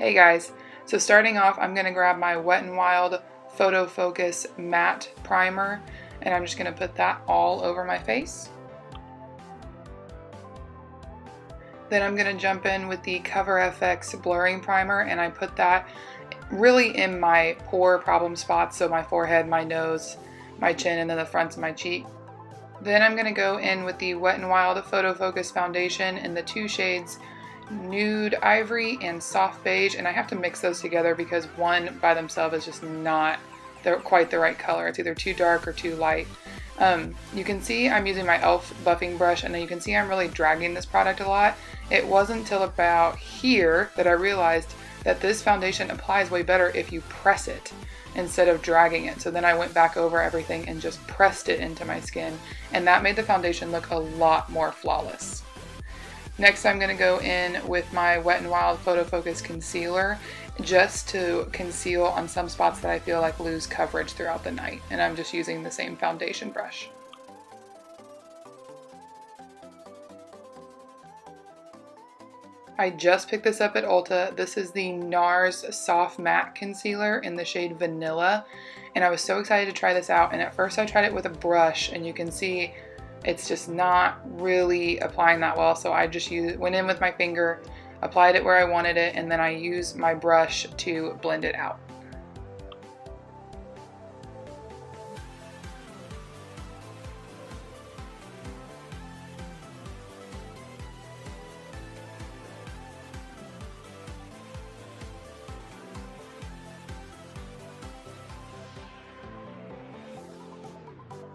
Hey guys, so starting off I'm going to grab my Wet n Wild Photo Focus Matte Primer and I'm just going to put that all over my face. Then I'm going to jump in with the Cover FX Blurring Primer and I put that really in my pore problem spots, so my forehead, my nose, my chin, and then the fronts of my cheek. Then I'm going to go in with the Wet n Wild Photo Focus Foundation in the two shades Nude Ivory and Soft Beige, and I have to mix those together because one by themselves is just not quite the right color. It's either too dark or too light. You can see I'm using my e.l.f. buffing brush, and then you can see I'm really dragging this product a lot. It wasn't until about here that I realized that this foundation applies way better if you press it instead of dragging it. So then I went back over everything and just pressed it into my skin, and that made the foundation look a lot more flawless. Next, I'm going to go in with my Wet n Wild Photo Focus Concealer just to conceal on some spots that I feel like lose coverage throughout the night, and I'm just using the same foundation brush. I just picked this up at Ulta. This is the NARS Soft Matte Concealer in the shade Vanilla, and I was so excited to try this out, and at first I tried it with a brush, and you can see it's just not really applying that well, so I just went in with my finger, applied it where I wanted it, and then I used my brush to blend it out.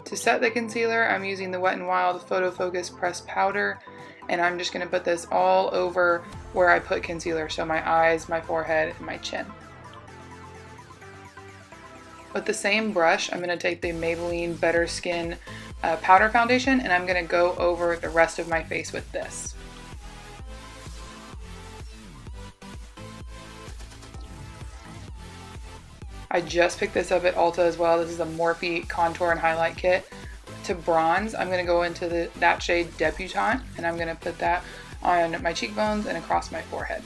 To set the concealer, I'm using the Wet n Wild Photo Focus Pressed Powder, and I'm just going to put this all over where I put concealer, so my eyes, my forehead, and my chin. With the same brush, I'm going to take the Maybelline Better Skin Powder Foundation, and I'm going to go over the rest of my face with this. I just picked this up at Ulta as well. This is a Morphe Contour and Highlight Kit. To bronze, I'm going to go into that shade Debutante, and I'm going to put that on my cheekbones and across my forehead.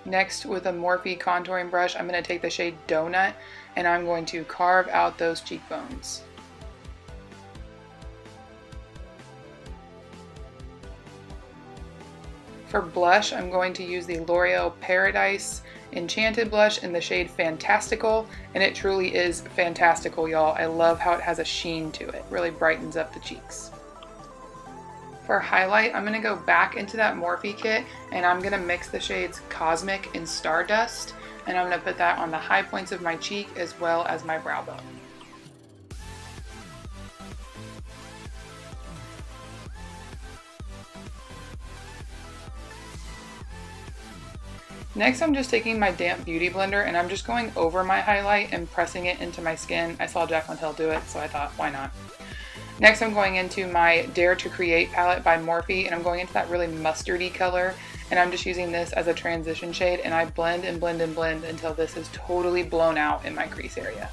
Next, with a Morphe contouring brush, I'm going to take the shade Donut and I'm going to carve out those cheekbones. For blush, I'm going to use the L'Oreal Paradise Enchanted Blush in the shade Fantastical, and it truly is fantastical, y'all. I love how it has a sheen to it. Really brightens up the cheeks. For highlight, I'm going to go back into that Morphe kit and I'm going to mix the shades Cosmic and Stardust, and I'm going to put that on the high points of my cheek as well as my brow bone. Next, I'm just taking my damp beauty blender and I'm just going over my highlight and pressing it into my skin. I saw Jaclyn Hill do it, so I thought, why not? Next, I'm going into my Dare to Create palette by Morphe, and I'm going into that really mustardy color, and I'm just using this as a transition shade, and I blend and blend and blend until this is totally blown out in my crease area.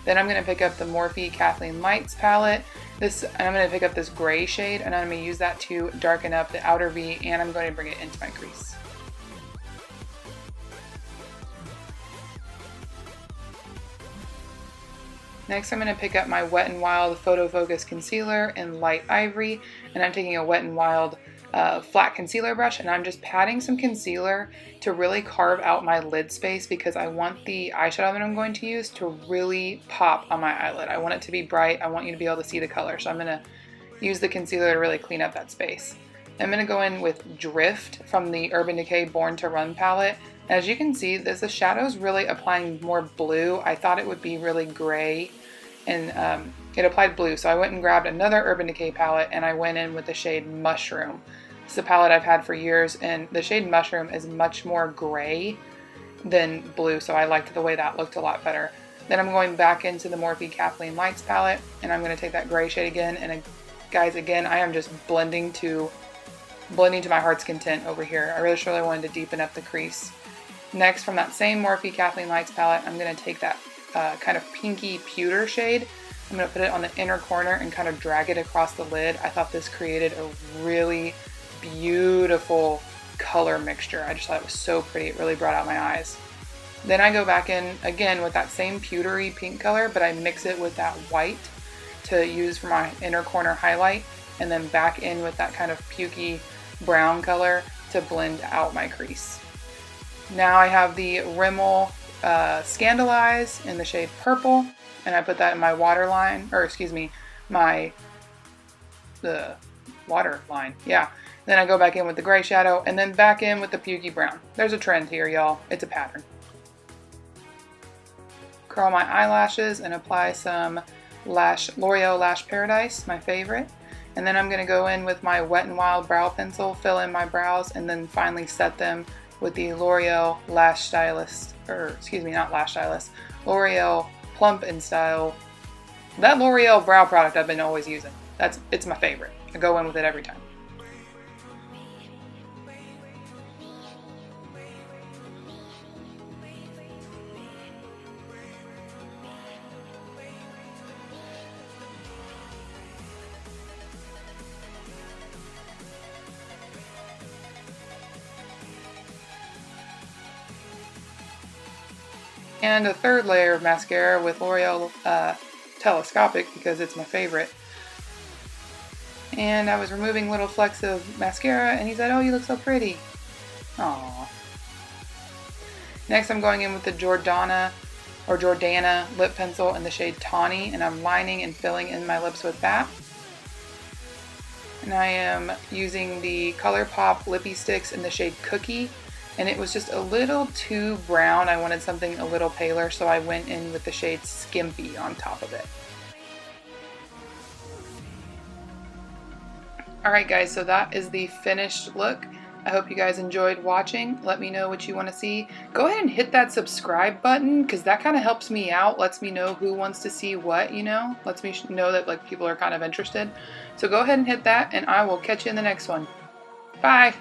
Then I'm going to pick up the Morphe Kathleen Lights palette, and I'm going to pick up this gray shade, and I'm going to use that to darken up the outer V, and I'm going to bring it into my crease. Next, I'm going to pick up my Wet n Wild Photo Focus Concealer in Light Ivory, and I'm taking a Wet n Wild flat concealer brush, and I'm just patting some concealer to really carve out my lid space because I want the eyeshadow that I'm going to use to really pop on my eyelid. I want it to be bright. I want you to be able to see the color, so I'm going to use the concealer to really clean up that space. I'm going to go in with Drift from the Urban Decay Born to Run palette. As you can see, the shadow's really applying more blue. I thought it would be really gray, and it applied blue. So I went and grabbed another Urban Decay palette, and I went in with the shade Mushroom. It's a palette I've had for years, and the shade Mushroom is much more gray than blue, so I liked the way that looked a lot better. Then I'm going back into the Morphe Kathleen Lights palette, and I'm going to take that gray shade again, and guys, again, I am just blending to my heart's content over here. I really wanted to deepen up the crease. Next, from that same Morphe Kathleen Lights palette, I'm going to take that kind of pinky pewter shade. I'm going to put it on the inner corner and kind of drag it across the lid. I thought this created a really beautiful color mixture. I just thought it was so pretty. It really brought out my eyes. Then I go back in again with that same pewtery pink color, but I mix it with that white to use for my inner corner highlight, and then back in with that kind of pukey brown color to blend out my crease. Now I have the Rimmel Scandalize in the shade Purple, and I put that in my waterline, or excuse me, the waterline, yeah. Then I go back in with the gray shadow, and then back in with the pukey brown. There's a trend here, y'all. It's a pattern. Curl my eyelashes and apply some L'Oreal Lash Paradise, my favorite. And then I'm going to go in with my Wet n Wild brow pencil, fill in my brows, and then finally set them with the L'Oreal Lash Stylist, or excuse me, not Lash Stylist, L'Oreal Plump and Style. That L'Oreal brow product I've been always using. It's my favorite. I go in with it every time. And a third layer of mascara with L'Oreal Telescopic because it's my favorite. And I was removing little flecks of mascara and he said, "Oh, you look so pretty." Aww. Next I'm going in with the Jordana lip pencil in the shade Tawny, and I'm lining and filling in my lips with that. And I am using the ColourPop Lippy Sticks in the shade Cookie. And it was just a little too brown. I wanted something a little paler, so I went in with the shade Skimpy on top of it. Alright guys, so that is the finished look. I hope you guys enjoyed watching. Let me know what you want to see. Go ahead and hit that subscribe button, because that kind of helps me out, lets me know who wants to see what, you know? Lets me know that like people are kind of interested. So go ahead and hit that, and I will catch you in the next one. Bye!